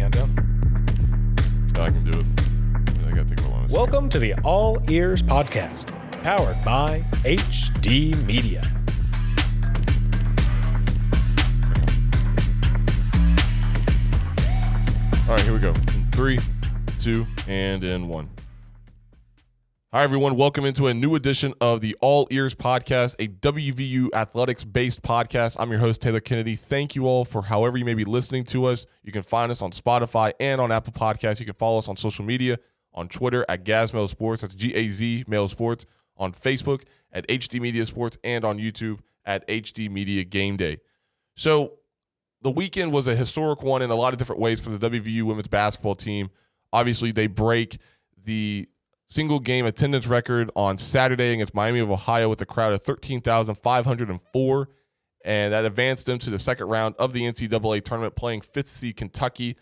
countdown? I can do it. I gotta think about it. Welcome to the All Eers podcast, powered by HD Media. All right, here we go. In 3, 2, and in 1. Hi, everyone. Welcome into a new edition of the All Eers podcast, a WVU athletics-based podcast. I'm your host, Taylor Kennedy. Thank you all for however you may be listening to us. You can find us on Spotify and on Apple Podcasts. You can follow us on social media, on Twitter at Gazmail Sports. That's G-A-Z Mail Sports. On Facebook at HD Media Sports and on YouTube at HD Media Game Day. So the weekend was a historic one in a lot of different ways for the WVU women's basketball team. Obviously, they break the single game attendance record on Saturday against Miami of Ohio with a crowd of 13,504, and that advanced them to the second round of the NCAA Tournament, playing 5th seed Kentucky.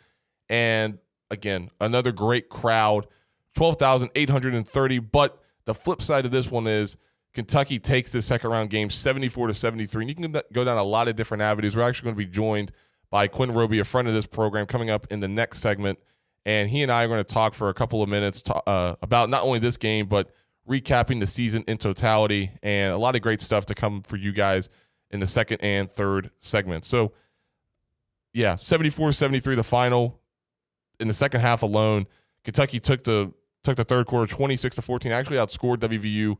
And again, another great crowd, 12,830. But the flip side of this one is Kentucky takes the second round game 74-73, and you can go down a lot of different avenues. We're actually going to be joined by Quinn, Robie, a friend of this program, coming up in the next segment. And he and I are going to talk for a couple of minutes about not only this game, but recapping the season in totality, and a lot of great stuff to come for you guys in the second and third segment. So, yeah, 74-73 the final. In the second half alone, Kentucky took the third quarter 26-14, actually outscored WVU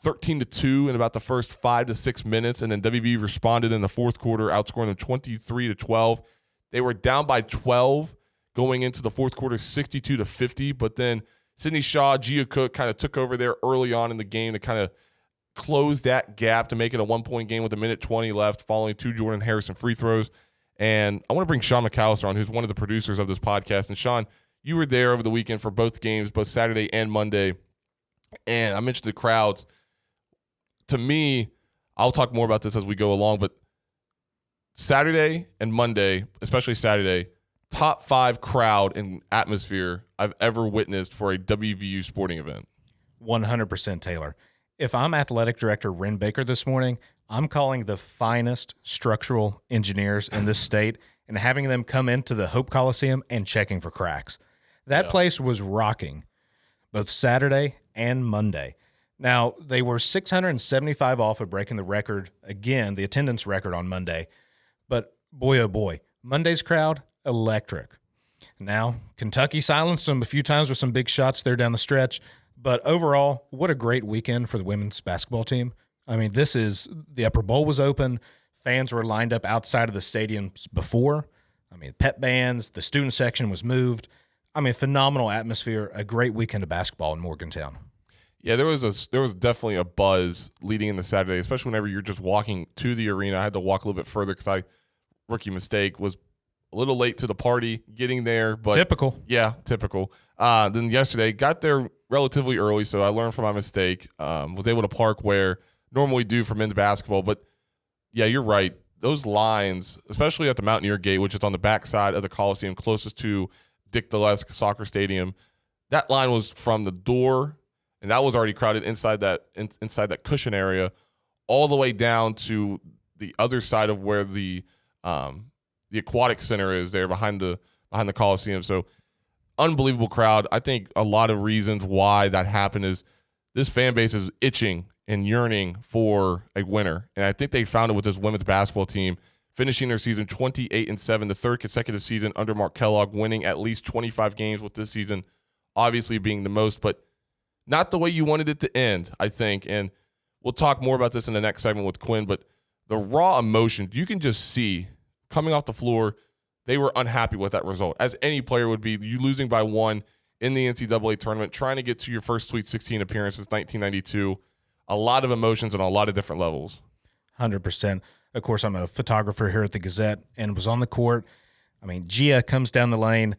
13-2 in about the first 5 to 6 minutes, and then WVU responded in the fourth quarter, outscoring them 23-12. They were down by 12 going into the fourth quarter, 62-50, but then Sydney Shaw, Gia Cook kind of took over there early on in the game to kind of close that gap to make it a 1-point game with 1:20 left, following 2 Jordan Harrison free throws. And I want to bring Sean McAllister on, who's one of the producers of this podcast. And Sean, you were there over the weekend for both games, both Saturday and Monday. And I mentioned the crowds. To me, I'll talk more about this as we go along, but Saturday and Monday, especially Saturday, top 5 crowd and atmosphere I've ever witnessed for a WVU sporting event. 100% Taylor. If I'm athletic director Ren Baker this morning, I'm calling the finest structural engineers in this state and having them come into the Hope Coliseum and checking for cracks. That place was rocking both Saturday and Monday. Now, they were 675 off of breaking the record, again, the attendance record on Monday. But boy, oh boy, Monday's crowd, electric. Now, Kentucky silenced them a few times with some big shots there down the stretch. But overall, what a great weekend for the women's basketball team. I mean, the Upper Bowl was open. Fans were lined up outside of the stadiums before. I mean, pep bands, the student section was moved. I mean, phenomenal atmosphere, a great weekend of basketball in Morgantown. Yeah, there was definitely a buzz leading into Saturday, especially whenever you're just walking to the arena. I had to walk a little bit further because rookie mistake, was a little late to the party getting there. But typical. Yeah, typical. Then yesterday, got there relatively early, so I learned from my mistake. Was able to park where normally do for men's basketball. But, yeah, you're right. Those lines, especially at the Mountaineer Gate, which is on the backside of the Coliseum closest to Dick Delesk Soccer Stadium, that line was from the door, and that was already crowded inside that cushion area, all the way down to the other side of where the aquatic center is there behind the Coliseum. So unbelievable crowd. I think a lot of reasons why that happened is this fan base is itching and yearning for a winner. And I think they found it with this women's basketball team, finishing their season 28-7, the third consecutive season under Mark Kellogg, winning at least 25 games, with this season obviously being the most, but not the way you wanted it to end, I think. And we'll talk more about this in the next segment with Quinn, but the raw emotion, you can just see coming off the floor, they were unhappy with that result, as any player would be. You losing by 1 in the NCAA tournament, trying to get to your first Sweet 16 appearance since 1992. A lot of emotions on a lot of different levels. 100%. Of course, I'm a photographer here at the Gazette and was on the court. I mean, Gia comes down the lane.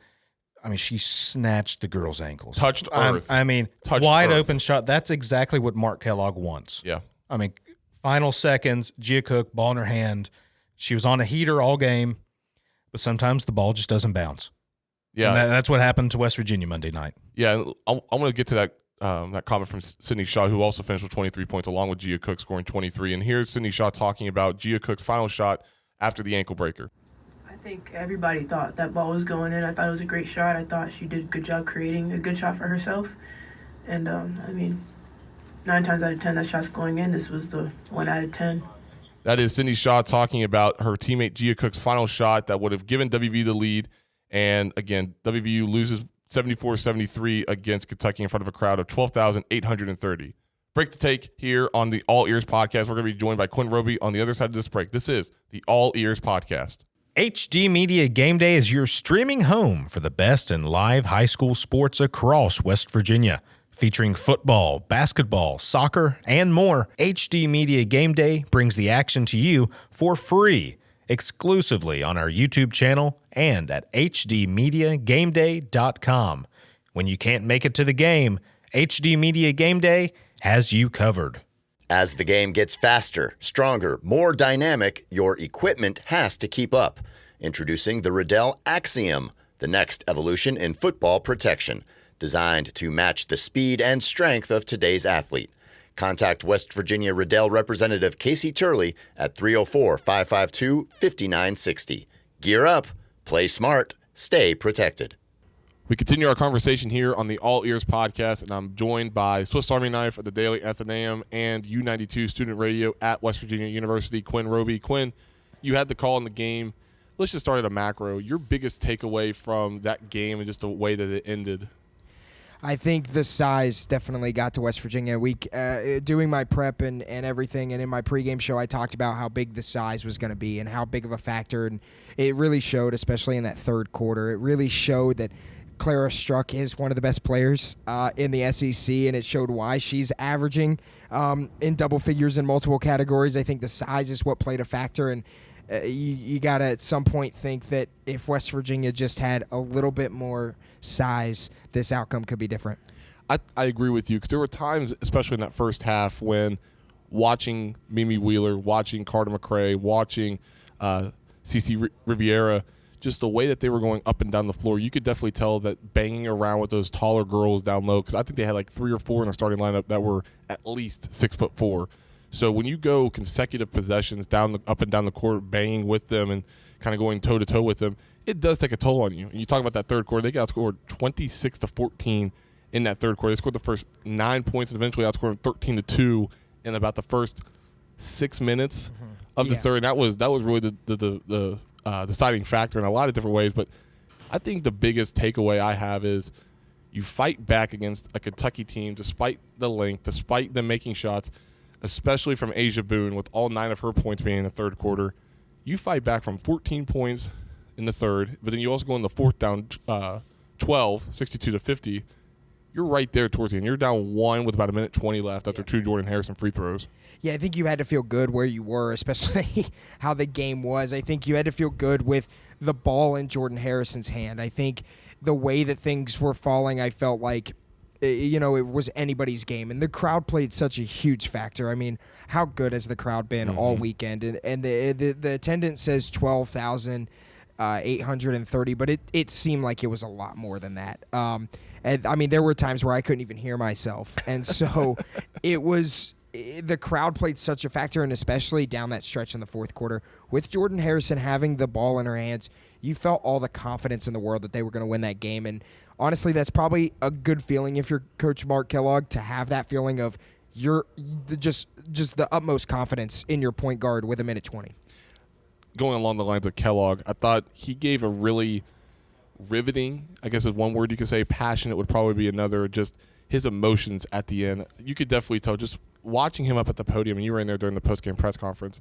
I mean, she snatched the girl's ankles. Touched earth. Touched wide earth. Open shot. That's exactly what Mark Kellogg wants. Yeah. I mean, final seconds, Gia Cook, ball in her hand. She was on a heater all game, but sometimes the ball just doesn't bounce. Yeah. And that's what happened to West Virginia Monday night. Yeah, I want to get to that comment from Sydney Shaw, who also finished with 23 points, along with Gia Cook scoring 23. And here's Sydney Shaw talking about Gia Cook's final shot after the ankle breaker. I I think everybody thought that ball was going in. I thought it was a great shot. I thought she did a good job creating a good shot for herself. And, 9 times out of 10, that shot's going in. This was the 1 out of 10. That is Cindy Shaw talking about her teammate Gia Cook's final shot that would have given WVU the lead. And, again, WVU loses 74-73 against Kentucky in front of a crowd of 12,830. Break the take here on the All Eers podcast. We're going to be joined by Quinn Robie on the other side of this break. This is the All Eers podcast. HD Media Game Day is your streaming home for the best in live high school sports across West Virginia. Featuring football, basketball, soccer, and more, HD Media Game Day brings the action to you for free, exclusively on our YouTube channel and at hdmediagameday.com. When you can't make it to the game, HD Media Game Day has you covered. As the game gets faster, stronger, more dynamic, your equipment has to keep up. Introducing the Riddell Athenaeum, the next evolution in football protection, designed to match the speed and strength of today's athlete. Contact West Virginia Riddell representative Casey Turley at 304-552-5960. Gear up, play smart, stay protected. We continue our conversation here on the All Eers podcast, and I'm joined by Swiss Army Knife of the Daily Athenaeum and U92 Student Radio at West Virginia University, Quinn Robie. Quinn, you had the call in the game. Let's just start at a macro. Your biggest takeaway from that game and just the way that it ended? I think the size definitely got to West Virginia. Doing my prep and everything, and in my pregame show, I talked about how big the size was going to be and how big of a factor, and it really showed, especially in that third quarter. It really showed that Clara Struck is one of the best players in the SEC, and it showed why she's averaging in double figures in multiple categories. I think the size is what played a factor, and you got to at some point think that if West Virginia just had a little bit more size, this outcome could be different. I agree with you, because there were times, especially in that first half, when watching Mimi Wheeler, watching Carter McCray, watching Cece Riviera, just the way that they were going up and down the floor, you could definitely tell that banging around with those taller girls down low, because I think they had like 3 or 4 in the starting lineup that were at least 6'4". So when you go consecutive possessions up and down the court, banging with them and kind of going toe-to-toe with them, it does take a toll on you. And you talk about that third quarter, they got outscored 26-14 in that third quarter. They scored the first 9 points and eventually outscored 13-2 in about the first 6 minutes of the third. And that was really the deciding factor in a lot of different ways. But I think the biggest takeaway I have is you fight back against a Kentucky team despite the length, despite them making shots, especially from Asia Boone with all 9 of her points being in the third quarter. You fight back from 14 points in the third, but then you also go in the fourth down 12, 62-50. You're right there towards the end. You're down 1 with about 1:20 left after 2 Jordan Harrison free throws. Yeah, I think you had to feel good where you were, especially how the game was. I think you had to feel good with the ball in Jordan Harrison's hand. I think the way that things were falling, I felt like, it was anybody's game. And the crowd played such a huge factor. I mean, how good has the crowd been all weekend? And the attendance says 12,830, but it seemed like it was a lot more than that. And I mean, there were times where I couldn't even hear myself. And so the crowd played such a factor, and especially down that stretch in the fourth quarter. With Jordan Harrison having the ball in her hands, you felt all the confidence in the world that they were going to win that game. And honestly, that's probably a good feeling if you're Coach Mark Kellogg, to have that feeling of you're just the utmost confidence in your point guard with 1:20. Going along the lines of Kellogg, I thought he gave a really riveting, I guess is one word you could say, passionate would probably be another, just his emotions at the end. You could definitely tell just watching him up at the podium, and you were in there during the post-game press conference,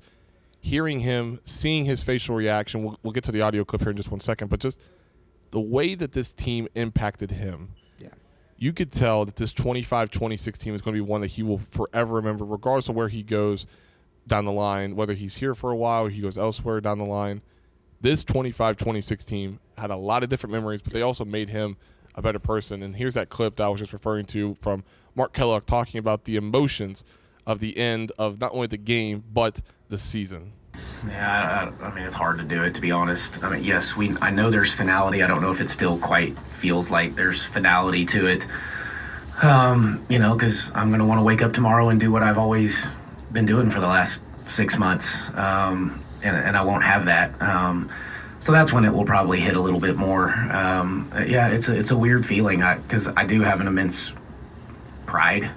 hearing him, seeing his facial reaction. We'll get to the audio clip here in just 1 second, but just the way that this team impacted him, you could tell that this 25-26 team is going to be one that he will forever remember, regardless of where he goes down the line, whether he's here for a while or he goes elsewhere down the line. This 25-26 team had a lot of different memories, but they also made him a better person. And here's that clip that I was just referring to from Mark Kellogg talking about the emotions of the end of not only the game, but the season. Yeah, I mean, it's hard to do it, to be honest. I mean, yes, I know there's finality. I don't know if it still quite feels like there's finality to it. Because I'm going to want to wake up tomorrow and do what I've always been doing for the last 6 months. And I won't have that. So that's when it will probably hit a little bit more. Yeah, it's a weird feeling because I do have an immense pride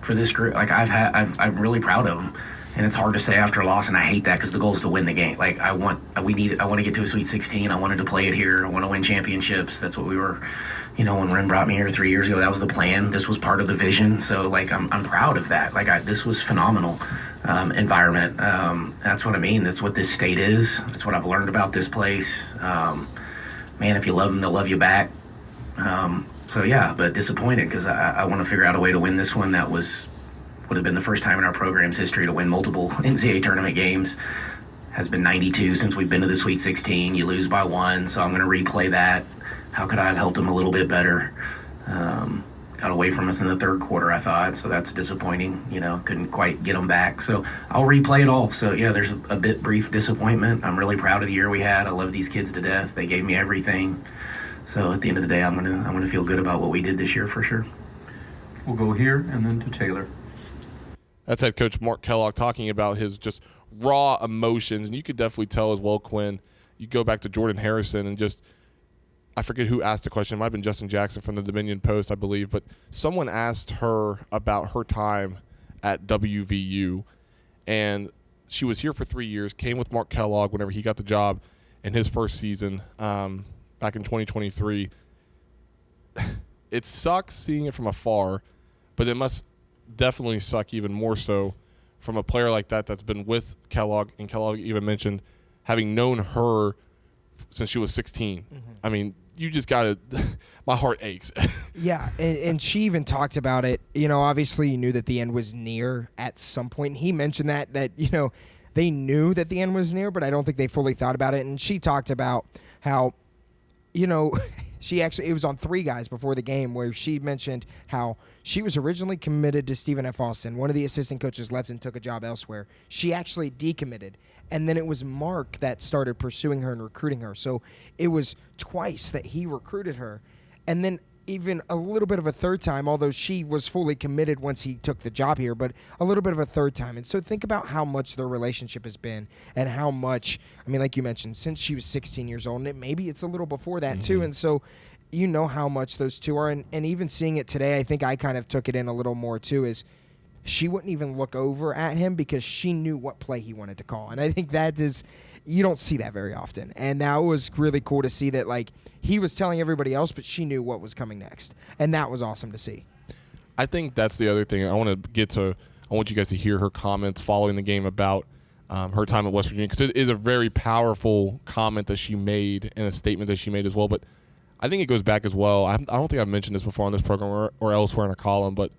for this group. Like I'm really proud of them, and it's hard to say after a loss. And I hate that because the goal is to win the game. Like I want to get to a Sweet 16. I wanted to play it here. I want to win championships. That's what we were. When Ren brought me here 3 years ago, that was the plan. This was part of the vision. So like I'm proud of that. Like this was phenomenal. Environment. That's what I mean. That's what this state is. That's what I've learned about this place. Man, if you love them, they'll love you back. So yeah, but disappointed because I want to figure out a way to win this one. That would have been the first time in our program's history to win multiple NCAA tournament games. Has been 92 since we've been to the Sweet 16. You lose by 1, so I'm going to replay that. How could I have helped them a little bit better? Got away from us in the third quarter, I thought, so that's disappointing. Couldn't quite get them back. So I'll replay it all. So, yeah, there's a bit brief disappointment. I'm really proud of the year we had. I love these kids to death. They gave me everything. So at the end of the day, I'm gonna feel good about what we did this year for sure. We'll go here and then to Taylor. That's head coach Mark Kellogg talking about his just raw emotions. And you could definitely tell as well, Quinn. You go back to Jordan Harrison and just – I forget who asked the question. It might have been Justin Jackson from the Dominion Post, I believe. But someone asked her about her time at WVU. And she was here for 3 years, came with Mark Kellogg whenever he got the job in his first season back in 2023. It sucks seeing it from afar, but it must definitely suck even more so from a player like that that's been with Kellogg. And Kellogg even mentioned having known her since she was 16. Mm-hmm. I mean, you just got to – my heart aches. Yeah, and she even talked about it. Obviously you knew that the end was near at some point. And he mentioned that they knew that the end was near, but I don't think they fully thought about it. And she talked about how, she actually – it was on Three Guys before the game where she mentioned how she was originally committed to Stephen F. Austin. One of the assistant coaches left and took a job elsewhere. She actually decommitted. And then it was Mark that started pursuing her and recruiting her. So it was twice that he recruited her. And then even a little bit of a third time, although she was fully committed once he took the job here, but a little bit of a third time. And so think about how much their relationship has been and how much, like you mentioned, since she was 16 years old, and maybe it's a little before that too. And so how much those two are. And even seeing it today, I think I kind of took it in a little more too, is she wouldn't even look over at him because she knew what play he wanted to call. And I think that is, you don't see that very often. And that was really cool to see that, like, he was telling everybody else, but she knew what was coming next. And that was awesome to see. I think that's the other thing I want you guys to hear her comments following the game about her time at West Virginia, because it is a very powerful comment that she made and a statement that she made as well. But I think it goes back as well. I don't think I've mentioned this before on this program or elsewhere in a column, but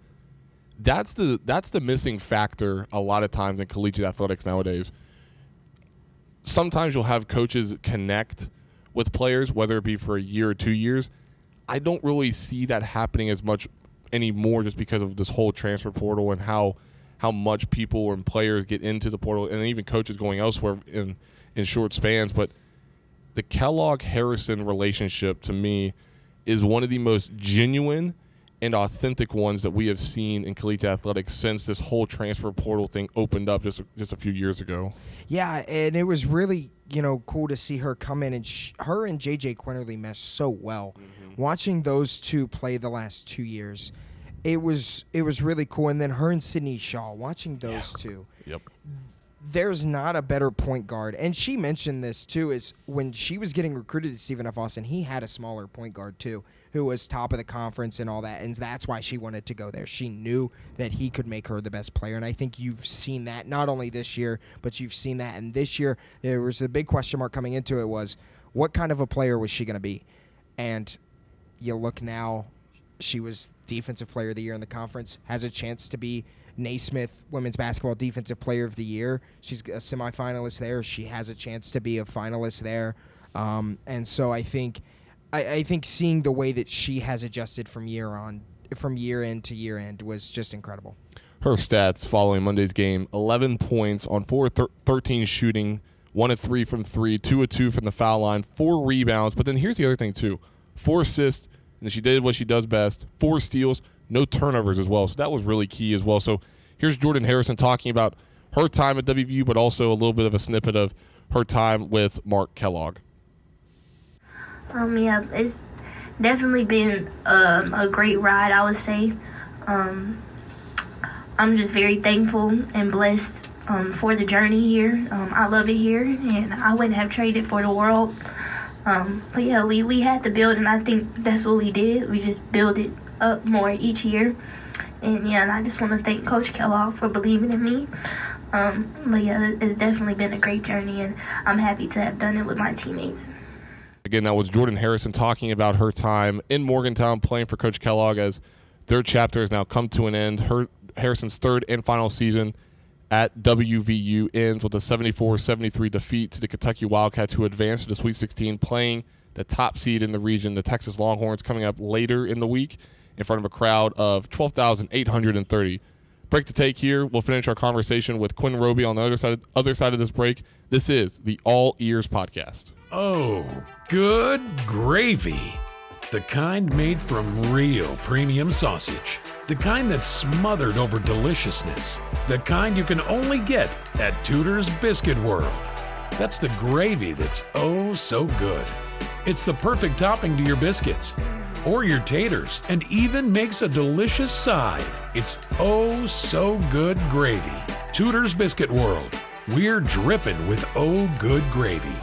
that's the missing factor a lot of times in collegiate athletics nowadays. Sometimes you'll have coaches connect with players, whether it be for a year or 2 years. I don't really see that happening as much anymore just because of this whole transfer portal and how much people and players get into the portal, and even coaches going elsewhere in short spans. But the Kellogg-Harrison relationship, to me, is one of the most genuine and authentic ones that we have seen in collegiate athletics since this whole transfer portal thing opened up just a few years ago. Yeah, and it was really, cool to see her come in, and her and J.J. Quinterly meshed so well. Mm-hmm. Watching those two play the last 2 years, it was really cool. And then her and Sydney Shaw, watching those two. Yep. There's not a better point guard. And she mentioned this, too, is when she was getting recruited to Stephen F. Austin, he had a smaller point guard, too, who was top of the conference and all that. And that's why she wanted to go there. She knew that he could make her the best player. And I think you've seen that not only this year, but you've seen that. And this year, there was a big question mark coming into it was, what kind of a player was she going to be? And you look now, she was Defensive Player of the Year in the conference, has a chance to be Naismith Women's Basketball Defensive Player of the Year. She's a semifinalist there. She has a chance to be a finalist there. And so I think seeing the way that she has adjusted from year end to year end was just incredible. Her stats following Monday's game: 11 points on 4-13 shooting, 1 of 3 from 3, 2 of 2 from the foul line, 4 rebounds. But then here's the other thing too: 4 assists, and she did what she does best: 4 steals, no turnovers as well. So that was really key as well. So here's Jordan Harrison talking about her time at WVU, but also a little bit of a snippet of her time with Mark Kellogg. Yeah, it's definitely been a great ride, I would say. I'm just very thankful and blessed for the journey here. I love it here, and I wouldn't have traded for the world. But yeah, we had to build, and I think that's what we did. We just build it up more each year. And yeah, and I just want to thank Coach Kellogg for believing in me. But yeah, it's definitely been a great journey, and I'm happy to have done it with my teammates. Again, that was Jordan Harrison talking about her time in Morgantown playing for Coach Kellogg as their chapter has now come to an end. Harrison's third and final season at WVU ends with a 74-73 defeat to the Kentucky Wildcats, who advanced to the Sweet 16, playing the top seed in the region, the Texas Longhorns, coming up later in the week in front of a crowd of 12,830. Break to take here. We'll finish our conversation with Quinn and Robie on the other side of this break. This is the All Eers Podcast. Oh, good gravy. The kind made from real premium sausage. The kind that's smothered over deliciousness. The kind you can only get at Tudor's Biscuit World. That's the gravy that's oh so good. It's the perfect topping to your biscuits or your taters, and even makes a delicious side. It's oh so good gravy. Tudor's Biscuit World. We're dripping with oh good gravy.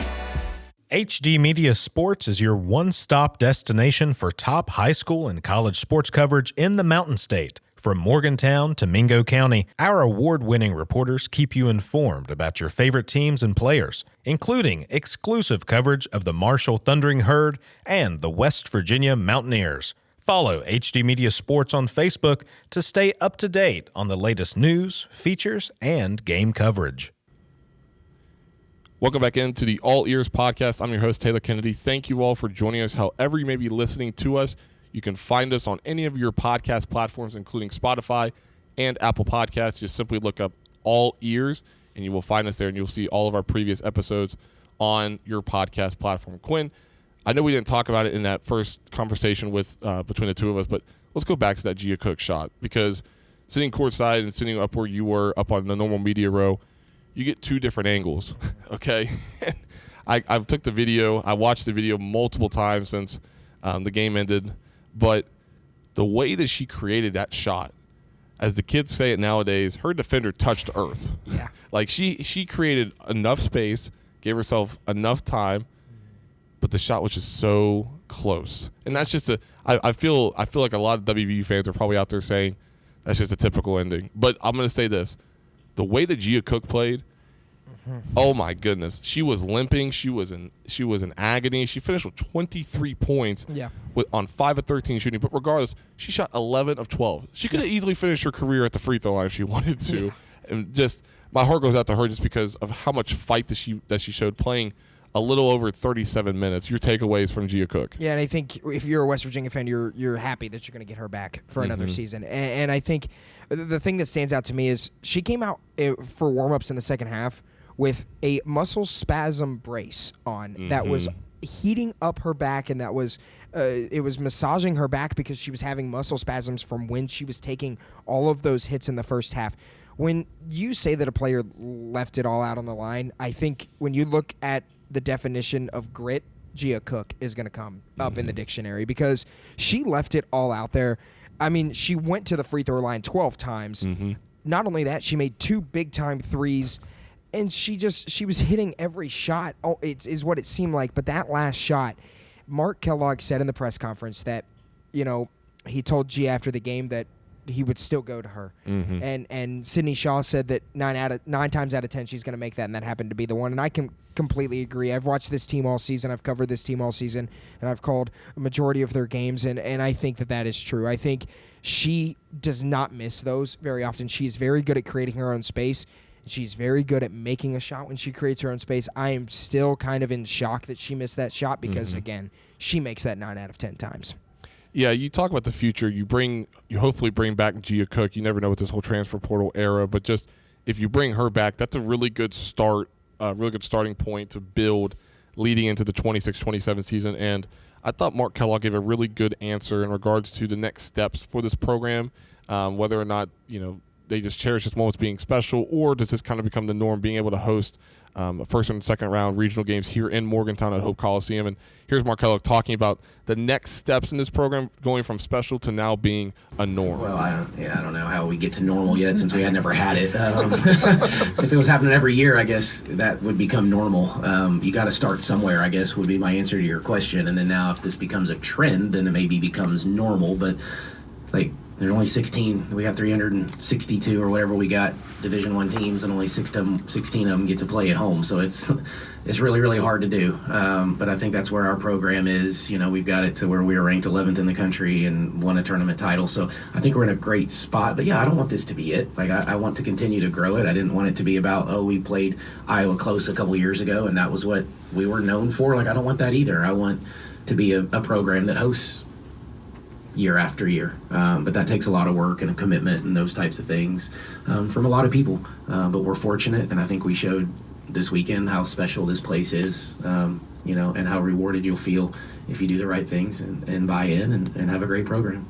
HD Media Sports is your one-stop destination for top high school and college sports coverage in the Mountain State. From Morgantown to Mingo County, our award-winning reporters keep you informed about your favorite teams and players, including exclusive coverage of the Marshall Thundering Herd and the West Virginia Mountaineers. Follow HD Media Sports on Facebook to stay up to date on the latest news, features, and game coverage. Welcome back into the All Eers Podcast. I'm your host, Taylor Kennedy. Thank you all for joining us. However you may be listening to us, you can find us on any of your podcast platforms, including Spotify and Apple Podcasts. Just simply look up All Eers, and you will find us there, and you'll see all of our previous episodes on your podcast platform. Quinn, I know we didn't talk about it in that first conversation with between the two of us, but let's go back to that Gia Cook shot, because sitting courtside and sitting up where you were up on the normal media row, you get two different angles, okay? I've took the video. I watched the video multiple times since the game ended, but the way that she created that shot, as the kids say it nowadays, her defender touched earth. Yeah. Like she created enough space, gave herself enough time, but the shot was just so close. And that's just I feel like a lot of WVU fans are probably out there saying that's just a typical ending. But I'm going to say this. The way that Gia Cook played, oh my goodness, she was limping. She was in agony. She finished with 23 points on 5 of 13 shooting. But regardless, she shot 11 of 12. She could have easily finished her career at the free throw line if she wanted to. Yeah. And just my heart goes out to her just because of how much fight that she showed playing a little over 37 minutes. Your takeaways from Gia Cook? Yeah, and I think if you're a West Virginia fan, you're happy that you're going to get her back for another season. And I think the thing that stands out to me is she came out for warm-ups in the second half with a muscle spasm brace on that was heating up her back, and that was it was massaging her back because she was having muscle spasms from when she was taking all of those hits in the first half. When you say that a player left it all out on the line, I think when you look at the definition of grit, Gia Cook is going to come up in the dictionary because she left it all out there. I mean, she went to the free throw line 12 times. Not only that, she made 2 big-time threes, and she was hitting every shot. Oh, is what it seemed like. But that last shot, Mark Kellogg said in the press conference that, he told Gia after the game that he would still go to her. And Sydney Shaw said that 9 times out of 10 she's going to make that, and that happened to be the one. And I can completely agree. I've watched this team all season. I've covered this team all season, and I've called a majority of their games, and I think that is true. I think she does not miss those very often. She's very good at creating her own space. She's very good at making a shot when she creates her own space. I am still kind of in shock that she missed that shot because, again, she makes that 9 out of 10 times. Yeah, you talk about the future. You hopefully bring back Gia Cook. You never know with this whole transfer portal era, but just if you bring her back, that's a really good start, a really good starting point to build leading into the 26-27 season. And I thought Mark Kellogg gave a really good answer in regards to the next steps for this program, whether or not they just cherish this moment as being special, or does this kind of become the norm, being able to host first and second round regional games here in Morgantown at Hope Coliseum. And here's Mark Kellogg talking about the next steps in this program, going from special to now being a norm. Well, I don't know how we get to normal yet, since we had never had it. If it was happening every year, I guess that would become normal. You got to start somewhere, I guess, would be my answer to your question. And then now, if this becomes a trend, then it maybe becomes normal. But like, there's only 16. We have 362 or whatever we got Division I teams, and only 16 of them get to play at home. So it's really, really hard to do. But I think that's where our program is. You know, we've got it to where we were ranked 11th in the country and won a tournament title. So I think we're in a great spot. But yeah, I don't want this to be it. Like, I want to continue to grow it. I didn't want it to be about, we played Iowa close a couple years ago, and that was what we were known for. Like, I don't want that either. I want to be a program that hosts year after year. But that takes a lot of work and a commitment and those types of things from a lot of people. But we're fortunate, and I think we showed this weekend how special this place is, and how rewarded you'll feel if you do the right things and buy in and have a great program.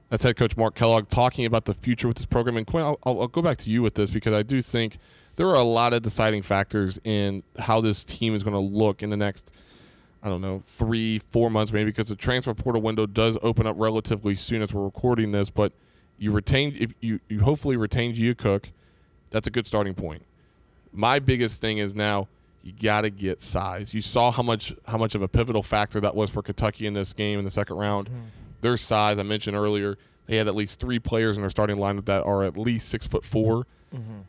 That's head coach Mark Kellogg talking about the future with this program. And Quinn, I'll go back to you with this, because I do think there are a lot of deciding factors in how this team is going to look in the next, 3-4 months maybe, because the transfer portal window does open up relatively soon as we're recording this. But if you hopefully retain Gia Cook, that's a good starting point. My biggest thing is now you got to get size. You saw how much of a pivotal factor that was for Kentucky in this game in the second round. Mm-hmm. Their size, I mentioned earlier, they had at least 3 players in their starting lineup that are at least 6'4". Mm-hmm.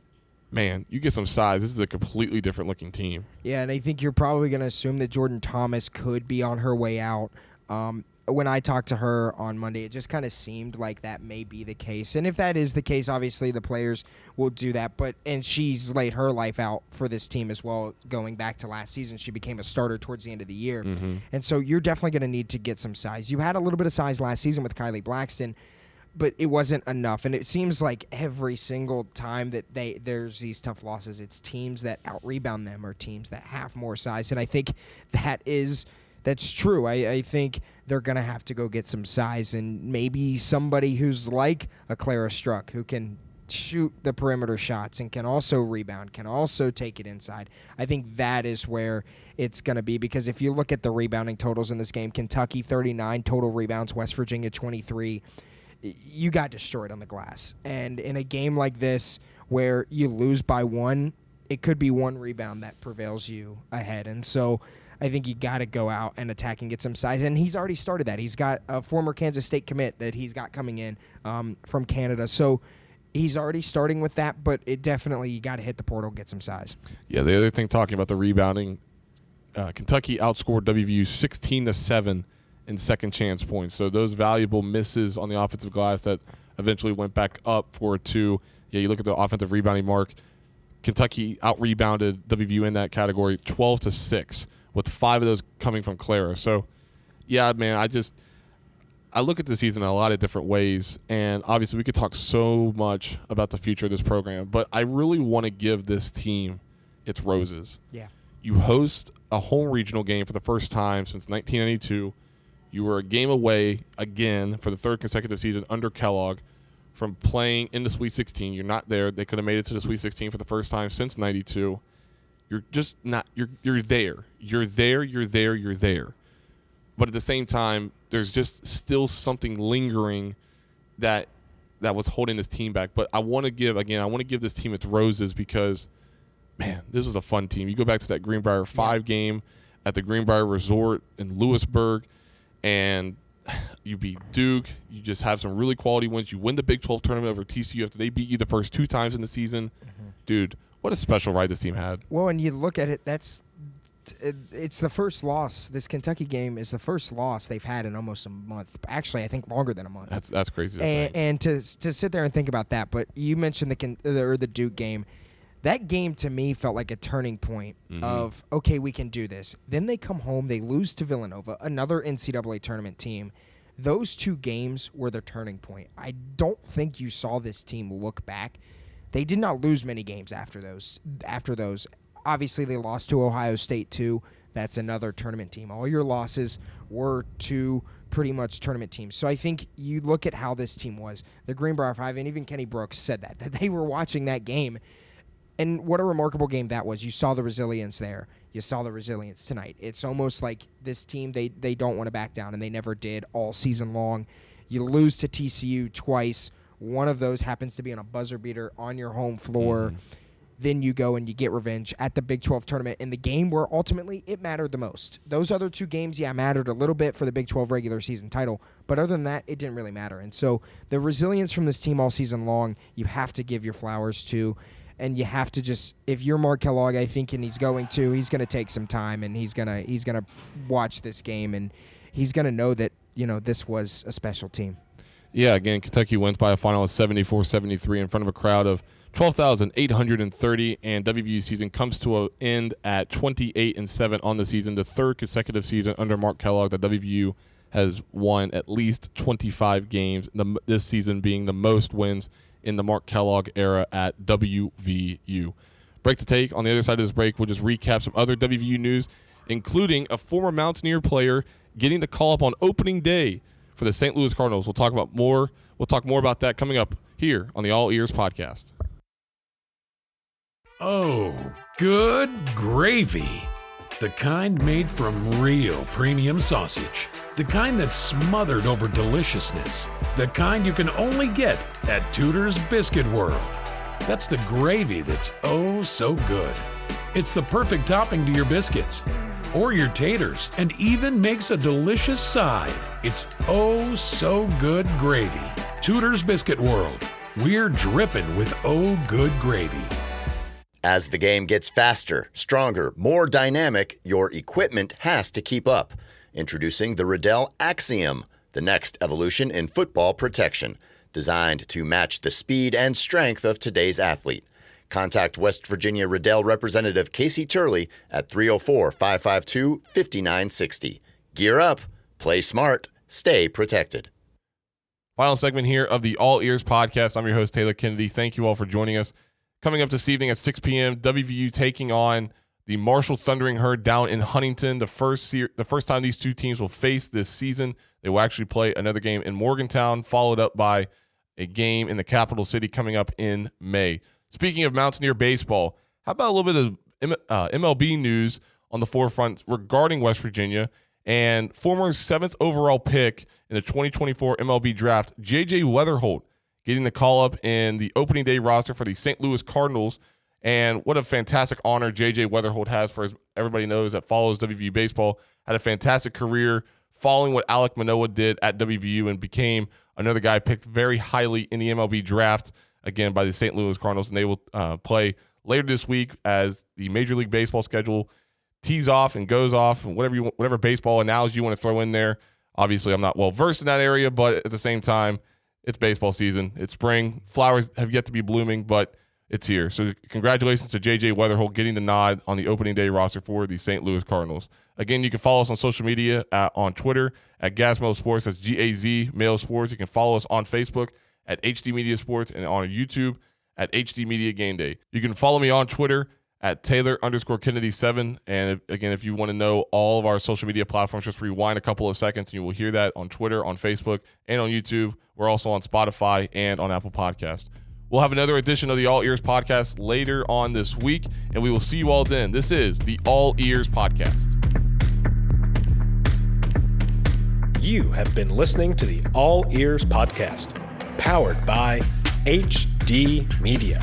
Man, you get some size. This is a completely different looking team. Yeah, and I think you're probably going to assume that Jordan Thomas could be on her way out. When I talked to her on Monday, it just kind of seemed like that may be the case. And if that is the case, obviously the players will do that. And she's laid her life out for this team as well, going back to last season. She became a starter towards the end of the year. Mm-hmm. And so you're definitely going to need to get some size. You had a little bit of size last season with Kylie Blackston, but it wasn't enough. And it seems like every single time that there's these tough losses, it's teams that out-rebound them or teams that have more size. And I think that's true. I think they're going to have to go get some size, and maybe somebody who's like a Clara Struck, who can shoot the perimeter shots and can also rebound, can also take it inside. I think that is where it's going to be, because if you look at the rebounding totals in this game, Kentucky 39 total rebounds, West Virginia 23. You got destroyed on the glass. And in a game like this where you lose by 1, it could be 1 rebound that prevails you ahead. And so I think you got to go out and attack and get some size. And he's already started that. He's got a former Kansas State commit that he's got coming in from Canada. So he's already starting with that, but it definitely, you got to hit the portal, get some size. Yeah, the other thing, talking about the rebounding, Kentucky outscored WVU 16-7 in second chance points. So those valuable misses on the offensive glass that eventually went back up for a 2. Yeah, you look at the offensive rebounding mark, Kentucky out-rebounded WVU in that category 12-6, with 5 of those coming from Clara. So, yeah, man, I look at the season in a lot of different ways, and obviously we could talk so much about the future of this program, but I really want to give this team its roses. Yeah. You host a home regional game for the first time since 1992. You were a game away again for the 3rd consecutive season under Kellogg from playing in the Sweet 16. You're not there. They could have made it to the Sweet 16 for the first time since 92. You're just not – you're there. You're there. But at the same time, there's just still something lingering that was holding this team back. But I want to give this team its roses, because, man, this was a fun team. You go back to that Greenbrier 5 game at the Greenbrier Resort in Lewisburg, and you beat Duke. You just have some really quality wins. You win the Big 12 tournament over TCU after they beat you the first 2 times in the season. Mm-hmm. Dude, what a special ride this team had. Well, and you look at it, it's the first loss. This Kentucky game is the first loss they've had in almost a month. Actually, I think longer than a month. That's crazy. And to sit there and think about that, but you mentioned the Duke game. That game to me felt like a turning point of, okay, we can do this. Then they come home, they lose to Villanova, another NCAA tournament team. Those 2 games were the turning point. I don't think you saw this team look back. They did not lose many games after those. Obviously, they lost to Ohio State, too. That's another tournament team. All your losses were to pretty much tournament teams. So I think you look at how this team was. The Greenbrier 5, and even Kenny Brooks said that they were watching that game. And what a remarkable game that was. You saw the resilience there. You saw the resilience tonight. It's almost like this team, they don't want to back down, and they never did all season long. You lose to TCU twice. One of those happens to be on a buzzer beater on your home floor. Then you go and you get revenge at the Big 12 tournament in the game where ultimately it mattered the most. Those other two games, mattered a little bit for the Big 12 regular season title, but other than that, it didn't really matter. And so the resilience from this team all season long, you have to give your flowers to, and you have to just, if you're Mark Kellogg, I think, and he's going to take some time, and he's gonna watch this game, and he's gonna know that, this was a special team. Yeah, again, Kentucky wins by a final of 74-73 in front of a crowd of 12,830, and WVU season comes to an end at 28-7 on the season, the third consecutive season under Mark Kellogg that WVU has won at least 25 games, this season being the most wins in the Mark Kellogg era at WVU. Break to take. On the other side of this break, we'll just recap some other WVU news, including a former Mountaineer player getting the call up on opening day for the St. Louis Cardinals. We'll talk more about that coming up here on the All Ears podcast. Oh, good gravy. The kind made from real premium sausage. The kind that's smothered over deliciousness. The kind you can only get at Tudor's Biscuit World. That's the gravy that's oh so good. It's the perfect topping to your biscuits or your taters, and even makes a delicious side. It's oh so good gravy. Tudor's Biscuit World. We're dripping with oh good gravy. As the game gets faster, stronger, more dynamic, your equipment has to keep up. Introducing the Riddell Athenaeum, the next evolution in football protection, designed to match the speed and strength of today's athlete. Contact West Virginia Riddell Representative Casey Turley at 304-552-5960. Gear up, play smart, stay protected. Final segment here of the All Ears podcast. I'm your host, Taylor Kennedy. Thank you all for joining us. Coming up this evening at 6 p.m., WVU taking on the Marshall Thundering Herd down in Huntington. The first time these two teams will face this season. They will actually play another game in Morgantown, followed up by a game in the capital city coming up in May. Speaking of Mountaineer baseball, how about a little bit of MLB news on the forefront regarding West Virginia and former 7th overall pick in the 2024 MLB draft, J.J. Weatherholt, getting the call-up in the opening day roster for the St. Louis Cardinals. And what a fantastic honor J.J. Weatherholt has, for as everybody knows that follows WVU baseball. Had a fantastic career following what Alek Manoah did at WVU and became another guy picked very highly in the MLB draft, again, by the St. Louis Cardinals. And they will play later this week as the Major League Baseball schedule tees off and goes off, and whatever baseball analogy you want to throw in there. Obviously, I'm not well-versed in that area, but at the same time, it's baseball season. It's spring. Flowers have yet to be blooming, but it's here. So congratulations to J.J. Weatherholt getting the nod on the opening day roster for the St. Louis Cardinals. Again, you can follow us on social media on Twitter at Gazmo Sports. That's G-A-Z, Mail Sports. You can follow us on Facebook at HD Media Sports and on YouTube at HD Media Game Day. You can follow me on Twitter at Taylor_Kennedy7. And again, if you want to know all of our social media platforms, just rewind a couple of seconds and you will hear that on Twitter, on Facebook, and on YouTube. We're also on Spotify and on Apple Podcasts. We'll have another edition of the All Ears podcast later on this week, and we will see you all then. This is the All Ears podcast. You have been listening to the All Ears podcast, powered by HD Media.